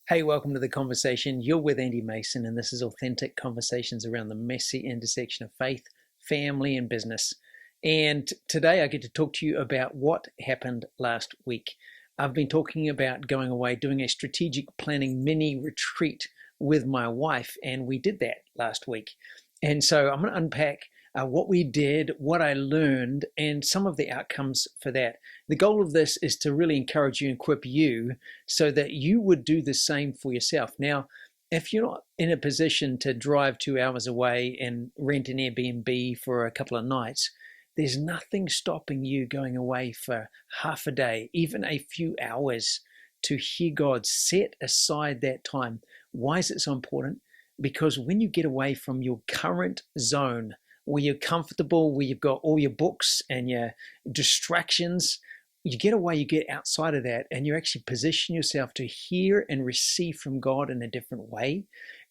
Hey, welcome to the conversation. You're with Andy Mason, and this is authentic conversations around the messy intersection of faith, family, and business. And today I get to talk to you about what happened last week. I've been talking about going away, doing a strategic planning mini retreat with my wife, and we did that last week. And so I'm going to unpack what we did, what I learned, and some of the outcomes for that. The goal of this is to really encourage you and equip you so that you would do the same for yourself. Now, if you're not in a position to drive 2 hours away and rent an Airbnb for a couple of nights, there's nothing stopping you going away for half a day, even a few hours, to hear God. Set aside that time. Why is it so important? Because when you get away from your current zone, where you're comfortable, where you've got all your books and your distractions, you get away, you get outside of that, and you actually position yourself to hear and receive from God in a different way.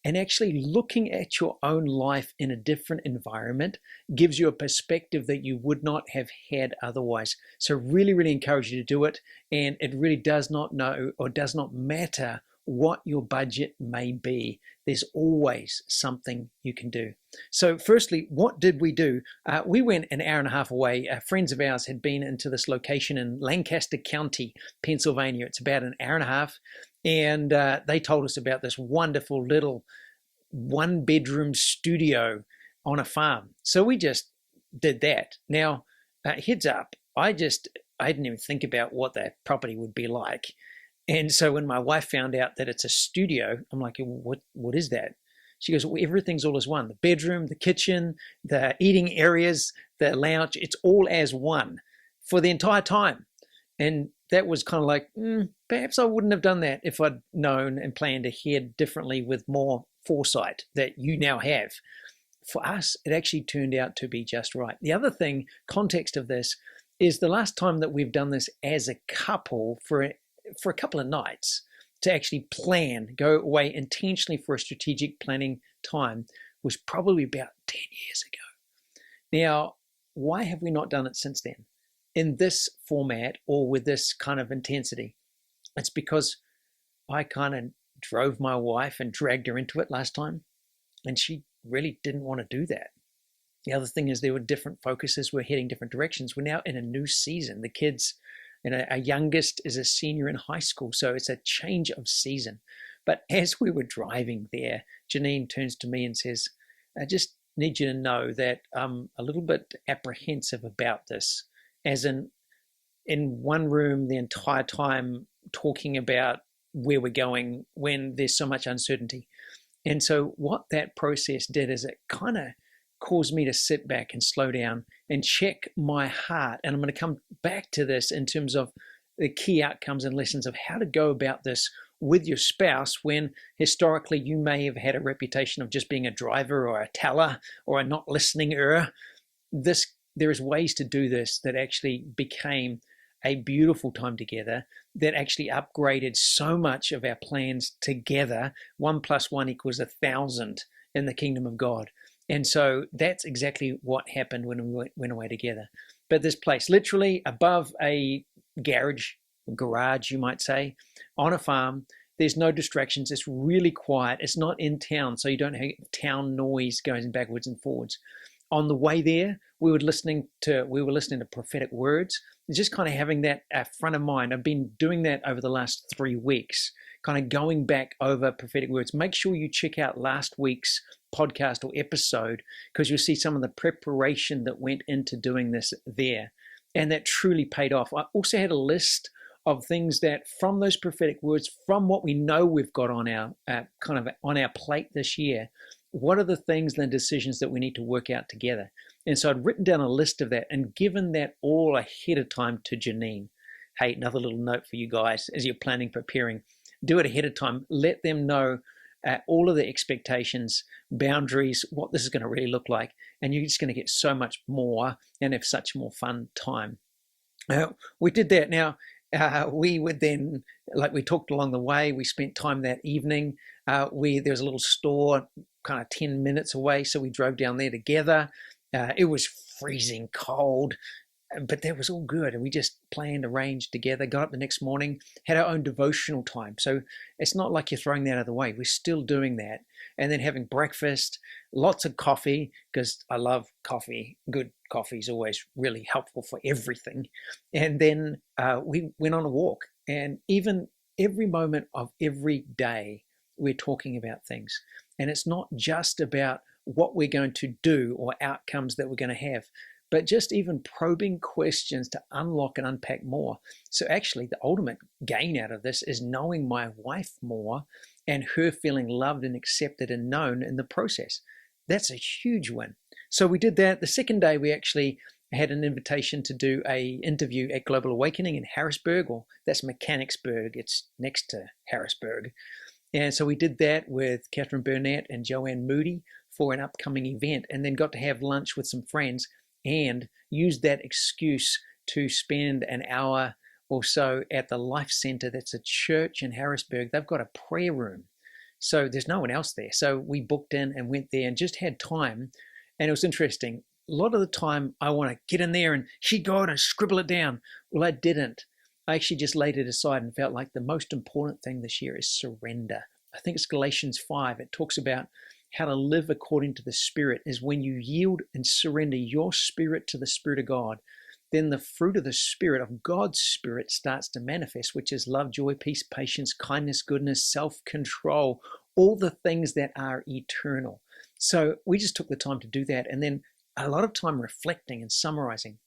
And actually looking at your own life in a different environment gives you a perspective that you would not have had otherwise. So really, really encourage you to do it. And it really does not know or does not matter what your budget may be. There's always something you can do. So firstly, what did we do? We went an hour and a half away. Friends of ours had been into this location in Lancaster County, Pennsylvania. It's about an hour and a half. And they told us about this wonderful little one-bedroom studio on a farm. So we just did that. Now, heads up, I didn't even think about what that property would be like. And so when my wife found out that it's a studio, I'm like, what is that? She goes, well, everything's all as one. The bedroom, the kitchen, the eating areas, the lounge, it's all as one for the entire time. And that was kind of like, perhaps I wouldn't have done that if I'd known and planned ahead differently with more foresight that you now have. For us, it actually turned out to be just right. The other thing, context of this, is the last time that we've done this as a couple for a couple of nights to actually plan, go away intentionally for a strategic planning time was probably about 10 years ago. Now, why have we not done it since then in this format or with this kind of intensity? It's because I kind of drove my wife and dragged her into it last time, and she really didn't want to do that. The other thing is there were different focuses. We're heading different directions. We're now in a new season. The kids, our youngest is a senior in high school, so it's a change of season. But as we were driving there, Janine turns to me and says, I just need you to know that I'm a little bit apprehensive about this, as in one room the entire time talking about where we're going when there's so much uncertainty. And so what that process did is it kind of caused me to sit back and slow down and check my heart. And I'm going to come back to this in terms of the key outcomes and lessons of how to go about this with your spouse when historically you may have had a reputation of just being a driver or a teller or a not listener. There is ways to do this that actually became a beautiful time together that actually upgraded so much of our plans together. 1 + 1 = 1,000 in the kingdom of God. And so that's exactly what happened when we went away together. But this place, literally above a garage, you might say, on a farm, there's no distractions. It's really quiet. It's not in town, so you don't have town noise going backwards and forwards. On the way there, we were listening to prophetic words, just kind of having that front of mind. I've been doing that over the last 3 weeks, kind of going back over prophetic words. Make sure you check out last week's podcast or episode, because you'll see some of the preparation that went into doing this there, and that truly paid off. I also had a list of things that from those prophetic words, from what we know we've got on our on our plate this year, what are the things and the decisions that we need to work out together? And so I'd written down a list of that and given that all ahead of time to Janine. Hey, another little note for you guys as you're planning, preparing, do it ahead of time. Let them know all of the expectations, boundaries, what this is going to really look like. And you're just going to get so much more and have such more fun time. We did that. Now, we would then, like we talked along the way, we spent time that evening. There's a little store kind of 10 minutes away, so we drove down there together. It was freezing cold. But that was all good. And we just planned, arranged together, got up the next morning, had our own devotional time. So it's not like you're throwing that out of the way. We're still doing that. And then having breakfast, lots of coffee, because I love coffee. Good coffee is always really helpful for everything. And then we went on a walk. And even every moment of every day, we're talking about things. And it's not just about what we're going to do or outcomes that we're going to have, but just even probing questions to unlock and unpack more. So actually the ultimate gain out of this is knowing my wife more and her feeling loved and accepted and known in the process. That's a huge win. So we did that. The second day we actually had an invitation to do a interview at Global Awakening in Harrisburg, or that's Mechanicsburg. It's next to Harrisburg. And so we did that with Catherine Burnett and Joanne Moody for an upcoming event, and then got to have lunch with some friends and used that excuse to spend an hour or so at the Life Center. That's a church in Harrisburg. They've got a prayer room. So there's no one else there. So we booked in and went there and just had time. And it was interesting. A lot of the time I want to get in there and she'd go and scribble it down. Well, I didn't. I actually just laid it aside and felt like the most important thing this year is surrender. I think it's Galatians 5. It talks about how to live according to the Spirit is when you yield and surrender your spirit to the Spirit of God, then the fruit of the Spirit, of God's Spirit, starts to manifest, which is love, joy, peace, patience, kindness, goodness, self-control, all the things that are eternal. So we just took the time to do that, and then a lot of time reflecting and summarizing.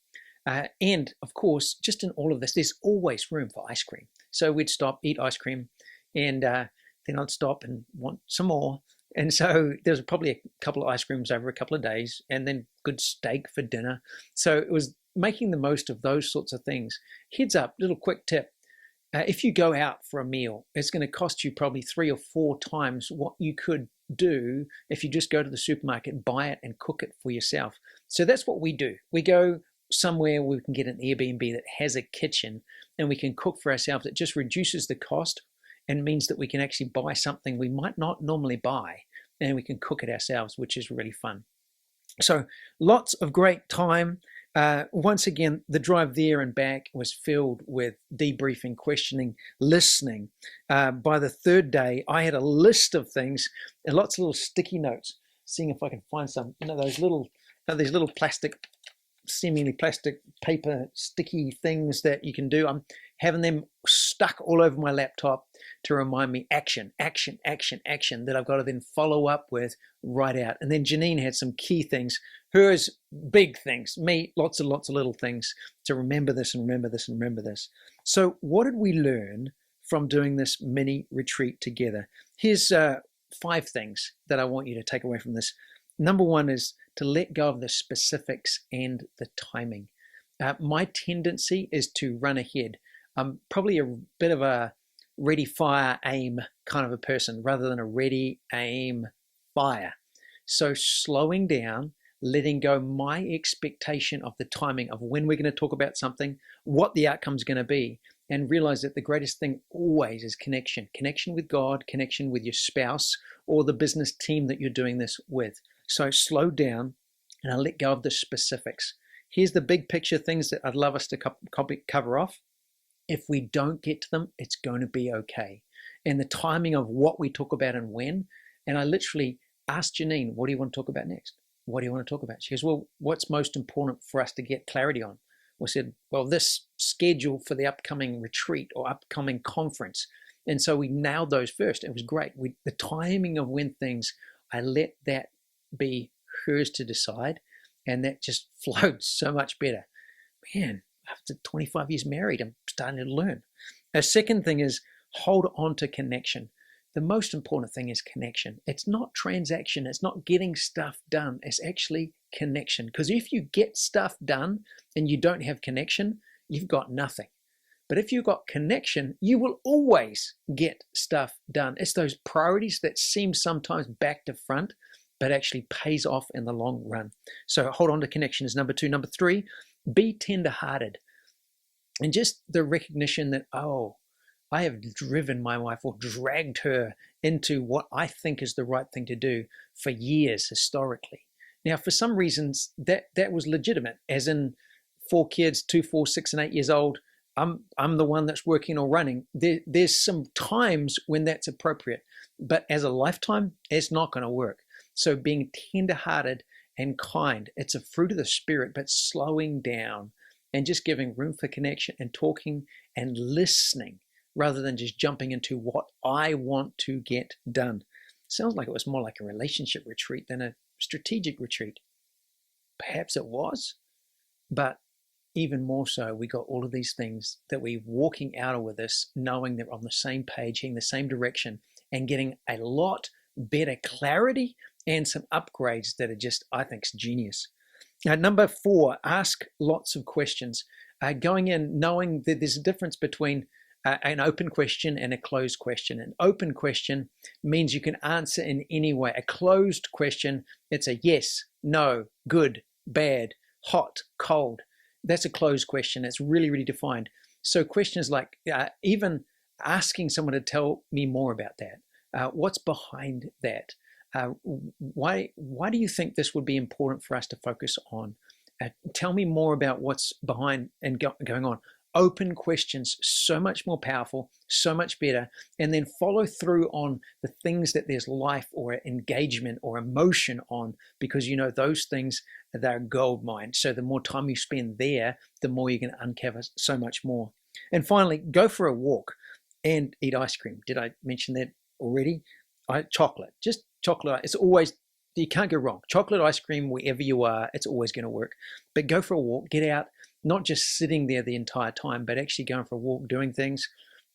And of course, just in all of this, there's always room for ice cream. So we'd stop, eat ice cream, and then I'd stop and want some more. And so there was probably a couple of ice creams over a couple of days, and then good steak for dinner. So it was making the most of those sorts of things. Heads up, little quick tip. If you go out for a meal, it's going to cost you probably 3 or 4 times what you could do if you just go to the supermarket, buy it, and cook it for yourself. So that's what we do. We go somewhere where we can get an Airbnb that has a kitchen, and we can cook for ourselves. It just reduces the cost and means that we can actually buy something we might not normally buy, and we can cook it ourselves, which is really fun. So lots of great time. Once again, the drive there and back was filled with debriefing, questioning, listening. By the third day, I had a list of things and lots of little sticky notes, seeing if I can find some, these little plastic, seemingly plastic paper sticky things that you can do. I'm having them stuck all over my laptop to remind me action, action, action, action that I've got to then follow up with, write out. And then Janine had some key things. Hers, big things. Me, lots and lots of little things to remember this and remember this and remember this. So what did we learn from doing this mini retreat together? Here's 5 things that I want you to take away from this. Number 1 is to let go of the specifics and the timing. My tendency is to run ahead. I'm probably a bit of a ready, fire, aim kind of a person rather than a ready, aim, fire. So slowing down, letting go my expectation of the timing of when we're going to talk about something, what the outcome's going to be, and realize that the greatest thing always is connection. Connection with God, connection with your spouse or the business team that you're doing this with. So slow down and I let go of the specifics. Here's the big picture things that I'd love us to cover off. If we don't get to them, it's going to be okay. And the timing of what we talk about and when. And I literally asked Janine, what do you want to talk about next? What do you want to talk about? She goes, well, what's most important for us to get clarity on? We said, well, this schedule for the upcoming retreat or upcoming conference. And so we nailed those first. It was great. The timing of when things, I let that be hers to decide. And that just flowed so much better. Man, after 25 years married, I'm starting to learn. A second thing is hold on to connection. The most important thing is connection. It's not transaction. It's not getting stuff done. It's actually connection. Because if you get stuff done and you don't have connection, you've got nothing. But if you've got connection, you will always get stuff done. It's those priorities that seem sometimes back to front, but actually pays off in the long run. So hold on to connection is number 2. Number 3, be tenderhearted. And just the recognition that, oh, I have driven my wife or dragged her into what I think is the right thing to do for years historically. Now, for some reasons, that was legitimate, as in 4 kids, 2, 4, 6, and 8 years old. I'm the one that's working or running. There's some times when that's appropriate, but as a lifetime, it's not going to work. So being tenderhearted and kind, it's a fruit of the Spirit, but slowing down and just giving room for connection and talking and listening rather than just jumping into what I want to get done. Sounds like it was more like a relationship retreat than a strategic retreat. Perhaps it was, but even more so, we got all of these things that we're walking out with us, knowing that we're on the same page, heading the same direction, and getting a lot better clarity and some upgrades that are just, I think, genius. Now, number 4, ask lots of questions. Going in knowing that there's a difference between an open question and a closed question. An open question means you can answer in any way. A closed question, it's a yes, no, good, bad, hot, cold. That's a closed question. It's really, really defined. So questions like even asking someone to tell me more about that. What's behind that? Why do you think this would be important for us to focus on? Tell me more about what's behind and going on. Open questions, so much more powerful, so much better. And then follow through on the things that there's life or engagement or emotion on, because you know those things, they're gold mine. So the more time you spend there, the more you can uncover so much more. And finally, go for a walk and eat ice cream. Did I mention that already? Chocolate, just chocolate. It's always, you can't go wrong. Chocolate ice cream, wherever you are, it's always going to work. But go for a walk, get out, not just sitting there the entire time, but actually going for a walk, doing things.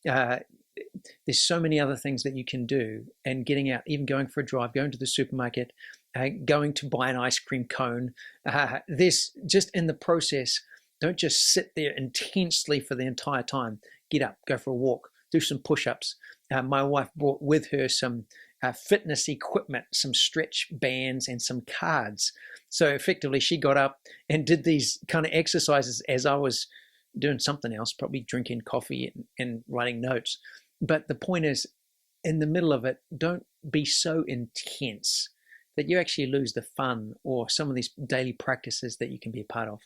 There's so many other things that you can do, and getting out, even going for a drive, going to the supermarket, going to buy an ice cream cone. This just in the process, don't just sit there intensely for the entire time. Get up, go for a walk, do some push-ups. My wife brought with her some fitness equipment, some stretch bands and some cards. So effectively she got up and did these kind of exercises as I was doing something else, probably drinking coffee and writing notes. But the point is, in the middle of it, don't be so intense that you actually lose the fun or some of these daily practices that you can be a part of.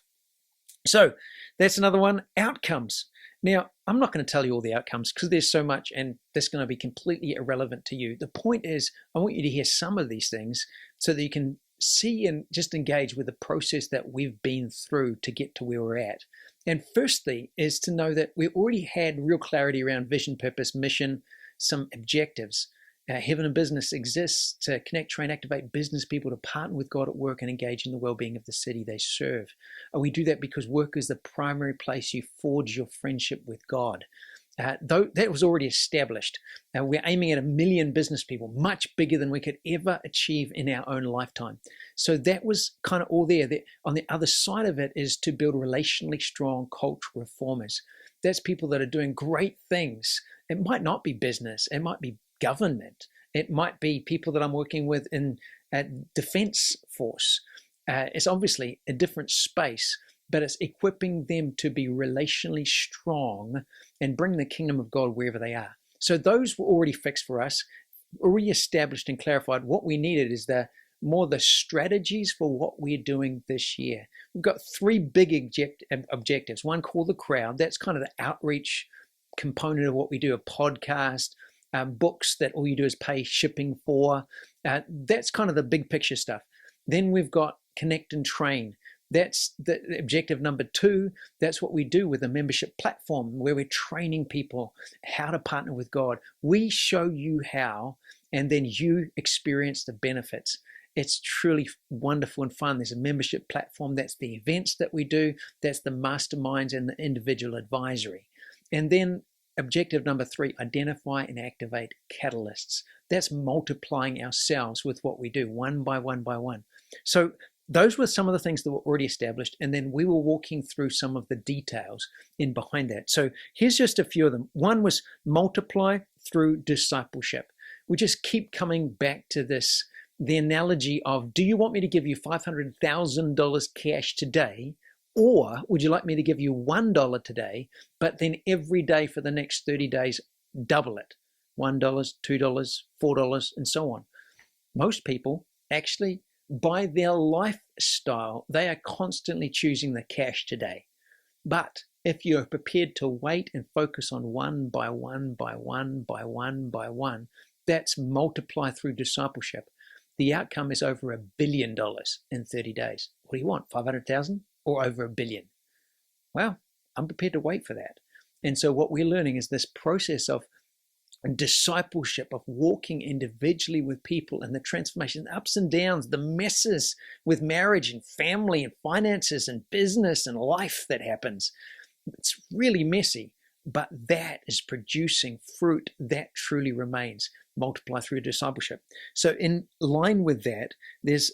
So that's another one, outcomes. Now, I'm not going to tell you all the outcomes because there's so much and that's going to be completely irrelevant to you. The point is, I want you to hear some of these things so that you can see and just engage with the process that we've been through to get to where we're at. And firstly is to know that we already had real clarity around vision, purpose, mission, some objectives. Heaven and Business exists to connect, train, activate business people to partner with God at work and engage in the well-being of the city they serve. We do that because work is the primary place you forge your friendship with God. Though that was already established. We're aiming at 1 million business people, much bigger than we could ever achieve in our own lifetime. So that was kind of all there. On the other side of it is to build relationally strong cultural reformers. That's people that are doing great things. It might not be business. It might be government. It might be people that I'm working with in defense force. It's obviously a different space, but it's equipping them to be relationally strong and bring the kingdom of God wherever they are. So those were already fixed for us, already established and clarified. What we needed is the strategies for what we're doing this year. We've got 3 big objectives. One called the crowd. That's kind of the outreach component of what we do, a podcast, books that all you do is pay shipping for. That's kind of the big picture stuff. Then we've got connect and train. That's the objective number 2. That's what we do with a membership platform where we're training people how to partner with God. We show you how, and then you experience the benefits. It's truly wonderful and fun. There's a membership platform. That's the events that we do. That's the masterminds and the individual advisory. And then objective number 3, identify and activate catalysts. That's multiplying ourselves with what we do, one by one by one. So those were some of the things that were already established, and then we were walking through some of the details in behind that. So here's just a few of them. One was multiply through discipleship. We just keep coming back to this, the analogy of, do you want me to give you $500,000 cash today? Or would you like me to give you $1 today, but then every day for the next 30 days, double it? $1, $2, $4, and so on. Most people actually, by their lifestyle, they are constantly choosing the cash today. But if you're prepared to wait and focus on one by one by one by one by one, that's multiply through discipleship. The outcome is over $1 billion in 30 days. What do you want? 500,000 or over $1 billion? Well, I'm prepared to wait for that. And so what we're learning is this process of discipleship, of walking individually with people, and the transformation, ups and downs, the messes with marriage and family and finances and business and life that happens. It's really messy, but that is producing fruit that truly remains. Multiply through discipleship. So in line with that, there's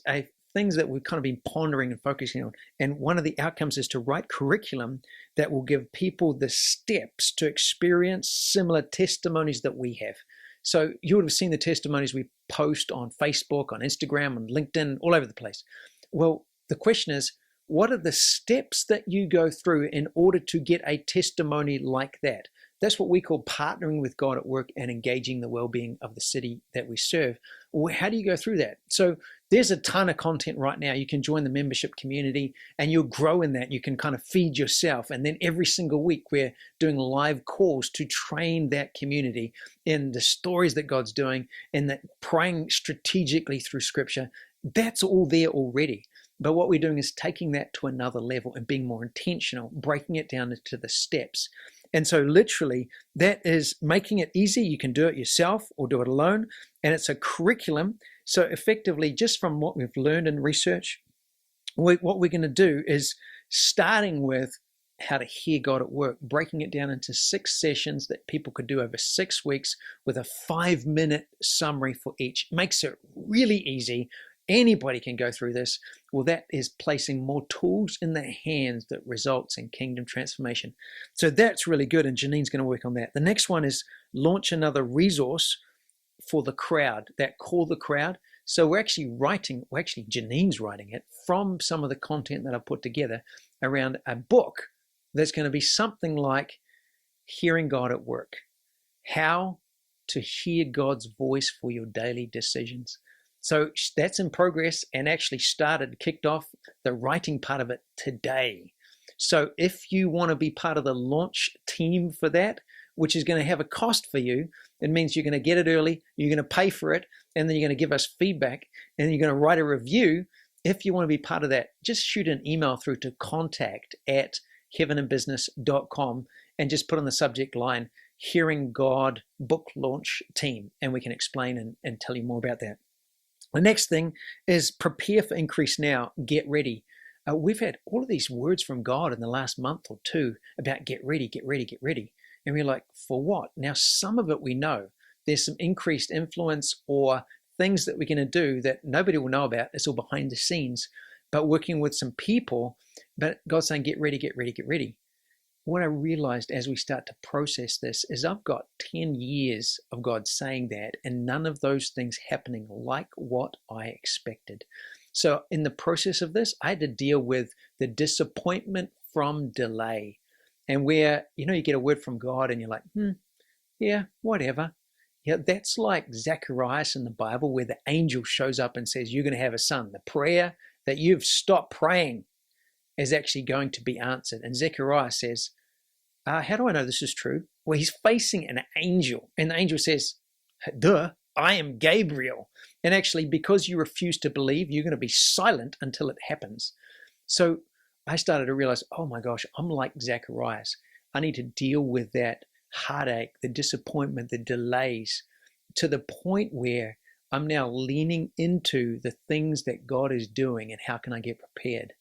things that we've kind of been pondering and focusing on. And one of the outcomes is to write curriculum that will give people the steps to experience similar testimonies that we have. So you would have seen the testimonies we post on Facebook, on Instagram, on LinkedIn, all over the place. Well, the question is, what are the steps that you go through in order to get a testimony like that? That's what we call partnering with God at work and engaging the well-being of the city that we serve. Well, how do you go through that? So there's a ton of content right now. You can join the membership community and you'll grow in that. You can kind of feed yourself. And then every single week we're doing live calls to train that community in the stories that God's doing and that praying strategically through scripture. That's all there already. But what we're doing is taking that to another level and being more intentional, breaking it down into the steps. And so literally that is making it easy. You can do it yourself or do it alone. And it's a curriculum. So effectively, just from what we've learned in research, what we're going to do is starting with how to hear God at work, breaking it down into 6 sessions that people could do over 6 weeks with a 5-minute summary for each. Makes it really easy. Anybody can go through this. Well, that is placing more tools in their hands that results in kingdom transformation. So that's really good, and Janine's going to work on that. The next one is launch another resource for the crowd, that call the crowd. So Janine's writing it from some of the content that I've put together around a book that's going to be something like Hearing God at Work, how to hear God's voice for your daily decisions. So that's in progress and actually kicked off the writing part of it today. So if you want to be part of the launch team for that, which is going to have a cost for you, it means you're going to get it early, you're going to pay for it, and then you're going to give us feedback, and then you're going to write a review. If you want to be part of that, just shoot an email through to contact@heavenandbusiness.com and just put on the subject line, Hearing God Book Launch Team, and we can explain and tell you more about that. The next thing is prepare for increase now, get ready. We've had all of these words from God in the last month or two about get ready, get ready, get ready. And we're like, for what? Now, some of it we know. There's some increased influence or things that we're going to do that nobody will know about. It's all behind the scenes, but working with some people. But God's saying, get ready, get ready, get ready. What I realized as we start to process this is I've got 10 years of God saying that, and none of those things happening like what I expected. So in the process of this, I had to deal with the disappointment from delay. And where, you get a word from God and you're like, yeah, whatever. Yeah, that's like Zacharias in the Bible where the angel shows up and says, you're going to have a son. The prayer that you've stopped praying is actually going to be answered. And Zechariah says, how do I know this is true? Well, he's facing an angel. And the angel says, duh, I am Gabriel. And actually, because you refuse to believe, you're going to be silent until it happens. So I started to realize, oh my gosh, I'm like Zacharias. I need to deal with that heartache, the disappointment, the delays, to the point where I'm now leaning into the things that God is doing and how can I get prepared.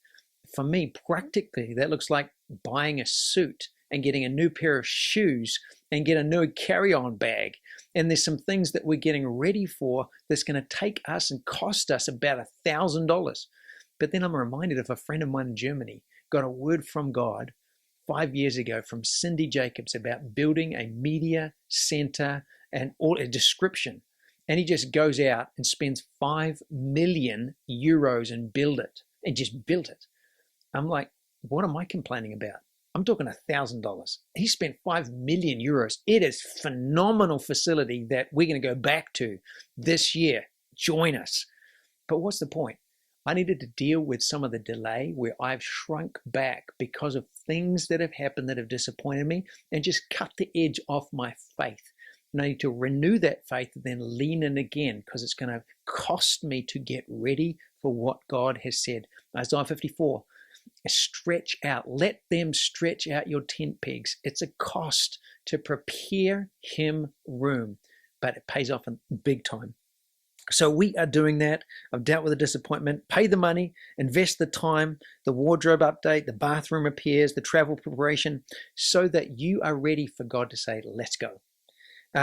For me, practically, that looks like buying a suit and getting a new pair of shoes and get a new carry-on bag. And there's some things that we're getting ready for that's going to take us and cost us about $1,000. But then I'm reminded of a friend of mine in Germany got a word from God 5 years ago from Cindy Jacobs about building a media center and all a description. And he just goes out and spends 5 million euros and build it and just built it. I'm like, what am I complaining about? I'm talking $1,000. He spent 5 million euros. It is a phenomenal facility that we're going to go back to this year. Join us. But what's the point? I needed to deal with some of the delay where I've shrunk back because of things that have happened that have disappointed me and just cut the edge off my faith. And I need to renew that faith and then lean in again because it's going to cost me to get ready for what God has said. Isaiah 54, stretch out. Let them stretch out your tent pegs. It's a cost to prepare him room, but it pays off in big time. So we are doing that. I've dealt with the disappointment, pay the money, invest the time, the wardrobe update, the bathroom repairs, the travel preparation, so that you are ready for God to say, let's go.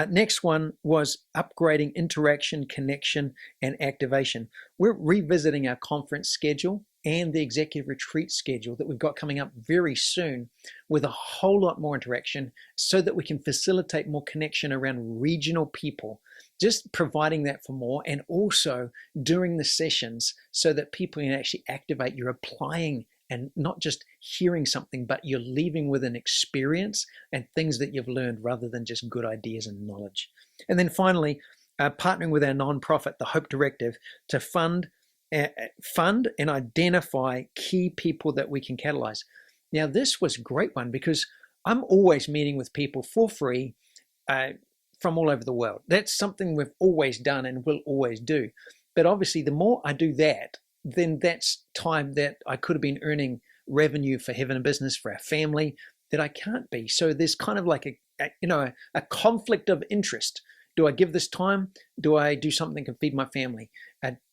Next one was upgrading interaction, connection, and activation. We're revisiting our conference schedule and the executive retreat schedule that we've got coming up very soon with a whole lot more interaction so that we can facilitate more connection around regional people, just providing that for more, and also during the sessions so that people can actually activate. You're applying and not just hearing something, but you're leaving with an experience and things that you've learned rather than just good ideas and knowledge. And then finally, partnering with our nonprofit, the Hope Directive, to fund and identify key people that we can catalyze. Now, this was a great one because I'm always meeting with people for free from all over the world. That's something we've always done and will always do. But obviously, the more I do that, then that's time that I could have been earning revenue for Heaven and Business, for our family, that I can't be. So there's kind of like a conflict of interest. Do I give this time? Do I do something that can feed my family?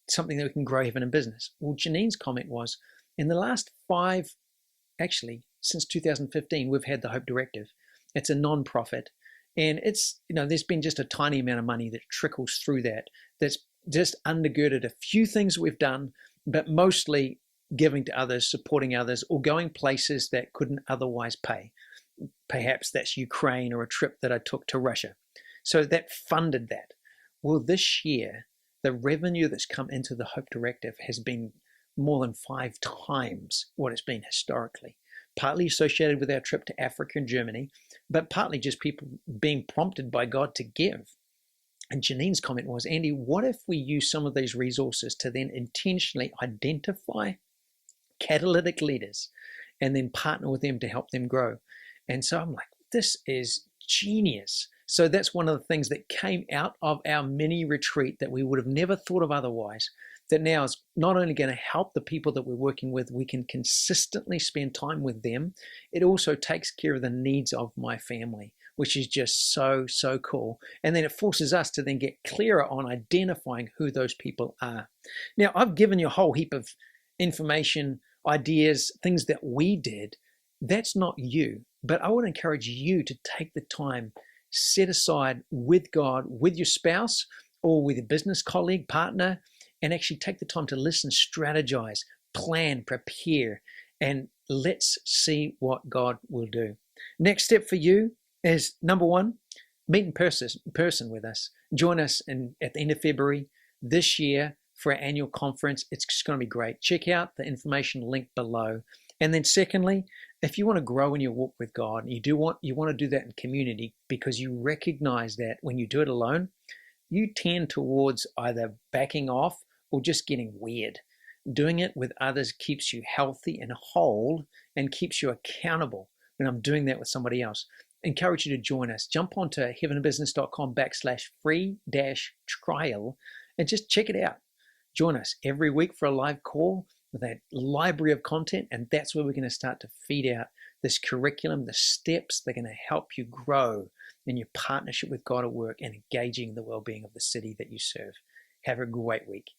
Something that we can grow Heaven and Business? Well, Janine's comment was, in the last since 2015, we've had the Hope Directive. It's a non-profit. And it's, there's been just a tiny amount of money that trickles through that's just undergirded a few things we've done, but mostly giving to others, supporting others, or going places that couldn't otherwise pay. Perhaps that's Ukraine or a trip that I took to Russia. So that funded that. Well, this year, the revenue that's come into the Hope Directive has been more than 5 times what it's been historically. Partly associated with our trip to Africa and Germany, but partly just people being prompted by God to give. And Janine's comment was, Andy, what if we use some of these resources to then intentionally identify catalytic leaders and then partner with them to help them grow? And so I'm like, this is genius. So that's one of the things that came out of our mini retreat that we would have never thought of otherwise, that now is not only going to help the people that we're working with, we can consistently spend time with them. It also takes care of the needs of my family, which is just so, so cool. And then it forces us to then get clearer on identifying who those people are. Now, I've given you a whole heap of information, ideas, things that we did. That's not you, but I would encourage you to take the time, set aside with God, with your spouse, or with a business colleague, partner, and actually take the time to listen, strategize, plan, prepare, and let's see what God will do. Next step for you is, number one, meet in person with us. Join us at the end of February this year for our annual conference. It's just going to be great. Check out the information link below. And then secondly, if you want to grow in your walk with God, you want to do that in community, because you recognize that when you do it alone, you tend towards either backing off or just getting weird. Doing it with others keeps you healthy and whole and keeps you accountable when I'm doing that with somebody else. I encourage you to join us. Jump onto heavenandbusiness.com/free-trial and just check it out. Join us every week for a live call with a library of content, and that's where we're going to start to feed out this curriculum, the steps that are going to help you grow in your partnership with God at work and engaging the well-being of the city that you serve. Have a great week.